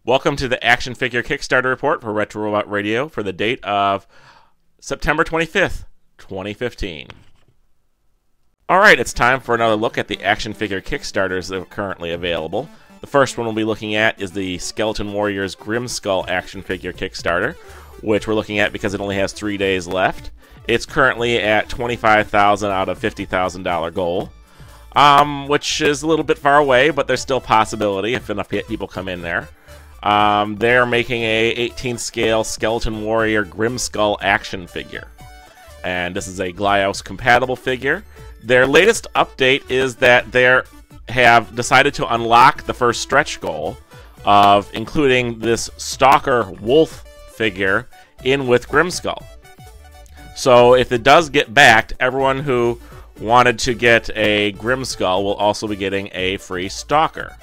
Welcome to the Action Figure Kickstarter report for Retro Robot Radio for the date of September 25th, 2015. Alright, it's time for another look at the Action Figure Kickstarters that are currently available. The first one we'll be looking at is the Skeleton Warriors Grimskull Action Figure Kickstarter, which we're looking at because it only has 3 days left. It's currently at $25,000 out of $50,000 goal, which is a little bit far away, but there's still possibility if enough people come in there. They're making a 18th scale Skeleton Warrior Grimskull action figure. And this is a Glyos compatible figure. Their latest update is that they have decided to unlock the first stretch goal of including this Stalker Wolf figure in with Grimskull. So if it does get backed, everyone who wanted to get a Grimskull will also be getting a free Stalker.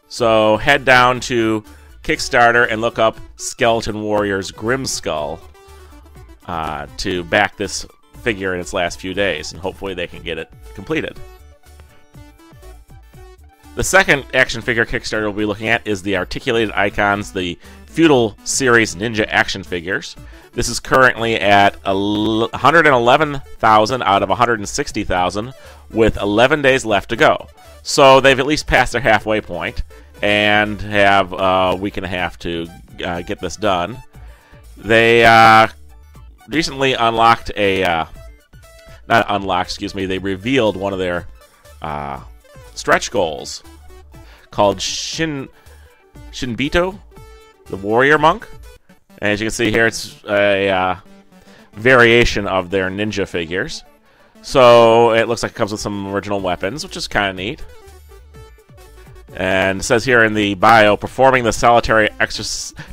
So head down to Kickstarter and look up Skeleton Warriors Grimskull to back this figure in its last few days, and hopefully they can get it completed. The second action figure Kickstarter we'll be looking at is the Articulated Icons, the Feudal Series Ninja action figures. This is currently at $111,000 out of $160,000 with 11 days left to go. So they've at least passed their halfway point and have a week and a half to get this done. They recently unlocked they revealed one of their stretch goals called Shinbito, the Warrior Monk. And as you can see here, it's a variation of their ninja figures. So it looks like it comes with some original weapons, which is kind of neat. And it says here in the bio, performing the solitary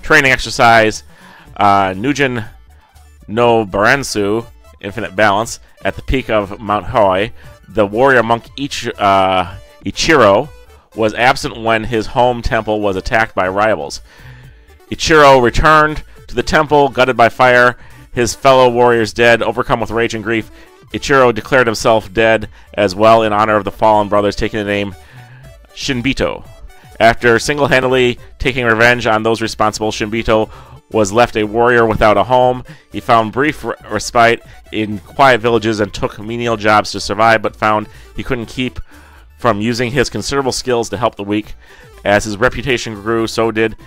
training exercise Nujin no Baransu, Infinite Balance, at the peak of Mount Hoi, the warrior monk Ichiro was absent when his home temple was attacked by rivals. Ichiro returned to the temple, gutted by fire, his fellow warriors dead. Overcome with rage and grief, Ichiro declared himself dead as well in honor of the fallen brothers, taking the name Shinbito. After single-handedly taking revenge on those responsible, Shinbito was left a warrior without a home. He found brief respite in quiet villages and took menial jobs to survive, but found he couldn't keep from using his considerable skills to help the weak. As his reputation grew, so did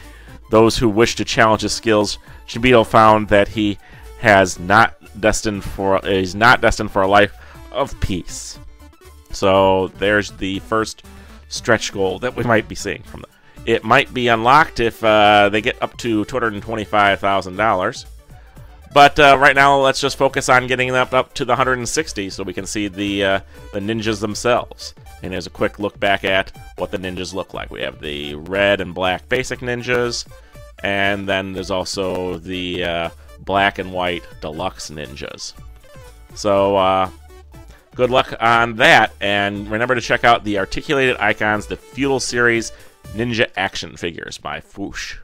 those who wished to challenge his skills. Shinbito found that he is not destined for a life of peace. So there's the first stretch goal that we might be seeing from them. It might be unlocked if they get up to $225,000. But right now, let's just focus on getting them up to the 160 so we can see the ninjas themselves. And here's a quick look back at what the ninjas look like. We have the red and black basic ninjas, and then there's also the black and white deluxe ninjas. So good luck on that, and remember to check out the Articulated Icons, the Feudal Series Ninja action figures by Foosh.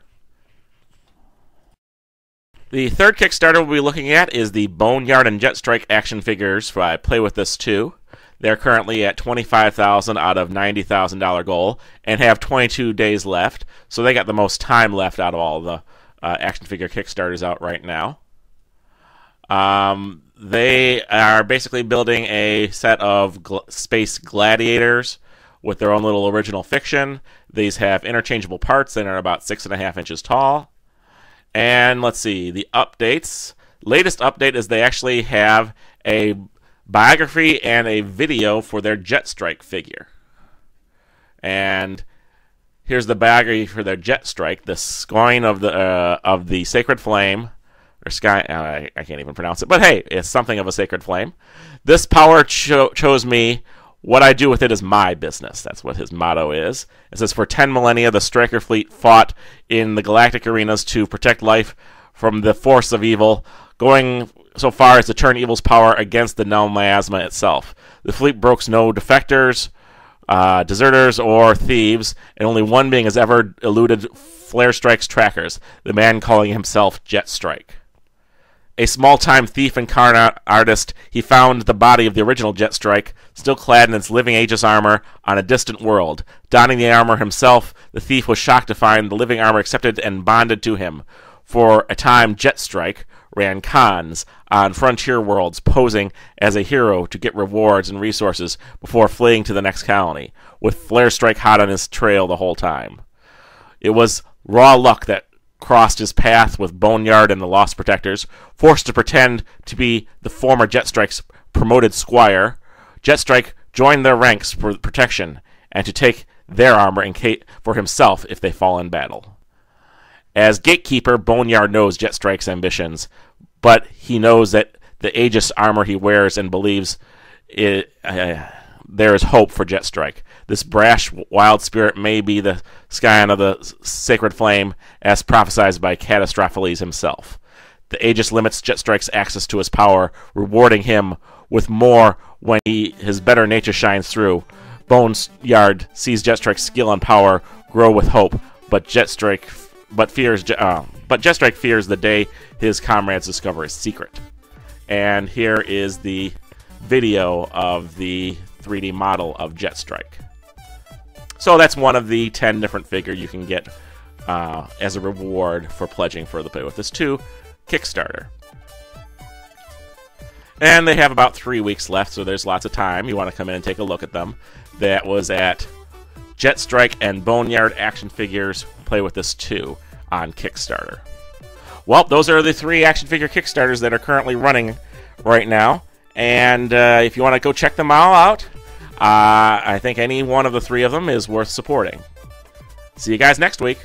The third Kickstarter we'll be looking at is the Boneyard and Jetstrike action figures by Play With This 2. They're currently at $25,000 out of $90,000 goal and have 22 days left, so they got the most time left out of all the action figure Kickstarters out right now. They are basically building a set of space gladiators with their own little original fiction. These have interchangeable parts and are about 6.5 inches tall. And let's see, the updates. Latest update is they actually have a biography and a video for their Jetstrike figure. And here's the biography for their Jetstrike, the scoring of the Sacred Flame. Or sky, I can't even pronounce it, but hey, it's something of a sacred flame. This power chose me. What I do with it is my business. That's what his motto is. It says, for 10 millennia, the Striker fleet fought in the galactic arenas to protect life from the force of evil, going so far as to turn evil's power against the null miasma itself. The fleet broke no defectors, deserters, or thieves, and only one being has ever eluded Flare Strike's trackers, the man calling himself Jetstrike. A small-time thief and con artist, he found the body of the original Jetstrike, still clad in its living Aegis armor, on a distant world. Donning the armor himself, The thief was shocked to find the living armor accepted and bonded to him. For a time, Jetstrike ran cons on frontier worlds, posing as a hero to get rewards and resources before fleeing to the next colony, with Flare Strike hot on his trail the whole time. It was raw luck that crossed his path with Boneyard and the Lost Protectors. Forced to pretend to be the former Jetstrike's promoted squire, Jetstrike joined their ranks for protection and to take their armor for himself if they fall in battle. As Gatekeeper, Boneyard knows Jetstrike's ambitions, but he knows that the Aegis armor he wears and believes there is hope for Jetstrike. This brash, wild spirit may be the scion of the sacred flame, as prophesied by Catastrophes himself. The Aegis limits Jetstrike's access to his power, rewarding him with more when his better nature shines through. Boneyard sees Jetstrike's skill and power grow with hope, but Jetstrike fears the day his comrades discover his secret. And here is the video of the 3D model of Jetstrike. So that's one of the 10 different figures you can get as a reward for pledging for the Play With This 2 Kickstarter. And they have about 3 weeks left, so there's lots of time. You want to come in and take a look at them. That was at Jetstrike and Boneyard Action Figures Play With This 2 on Kickstarter. Well, those are the 3 action figure Kickstarters that are currently running right now. And if you want to go check them all out, I think any one of the 3 of them is worth supporting. See you guys next week.